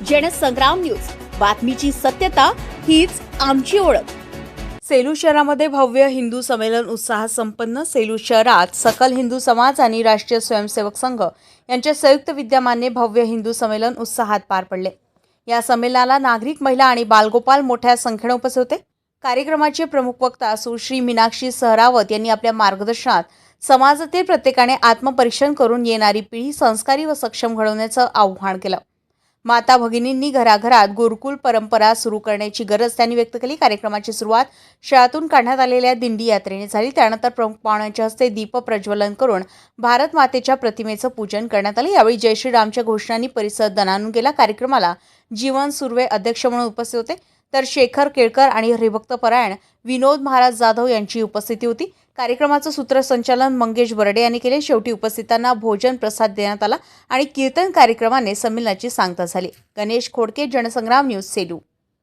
Jansangram news, बातमीची सत्यता हीच आमची ओळख। सेलू शहरामध्ये भव्य हिंदू संमेलन उत्साहात संपन्न। सेलू शहरात सकल हिंदू समाज आणि राष्ट्रीय स्वयंसेवक संघ यांच्या संयुक्त विद्यमाने भव्य हिंदू संमेलन उत्साहात पार पडले। या संमेलनाला नागरिक, महिला आणि बालगोपाल मोठ्या संख्येने उपस्थित होते। कार्यक्रमाचे प्रमुख वक्ता सुश्री मीनाक्षी सहरावत यांनी आपल्या मार्गदर्शनात समाजातील प्रत्येकाने आत्मपरीक्षण करून येणारी पिढी संस्कारी व सक्षम घडवण्याचं आवाहन केलं। माता भगिनींनी घराघरात गुरुकुल परंपरा सुरू करण्याची गरज त्यांनी व्यक्त केली। कार्यक्रमाची सुरुवात शहरातून काढण्यात आलेल्या दिंडी यात्रेने झाली। त्यानंतर प्रमुख पाहुण्यांच्या हस्ते दीप प्रज्वलन करून भारत मातेच्या प्रतिमेचं पूजन करण्यात आले। यावेळी जय श्रीरामच्या घोषणांनी परिसर दणाणून गेला। कार्यक्रमाला जीवन सुर्वे अध्यक्ष म्हणून उपस्थित होते, तर शेखर केळकर आणि हरिभक्तपरायण विनोद महाराज जाधव यांची उपस्थिती होती। कार्यक्रमाचं सूत्रसंचालन मंगेश बर्डे यांनी केले। शेवटी उपस्थितांना भोजन प्रसाद देण्यात आला आणि कीर्तन कार्यक्रमाने संमेलनाची सांगता झाली। गणेश खोडके, जनसंग्राम न्यूज, सेलू।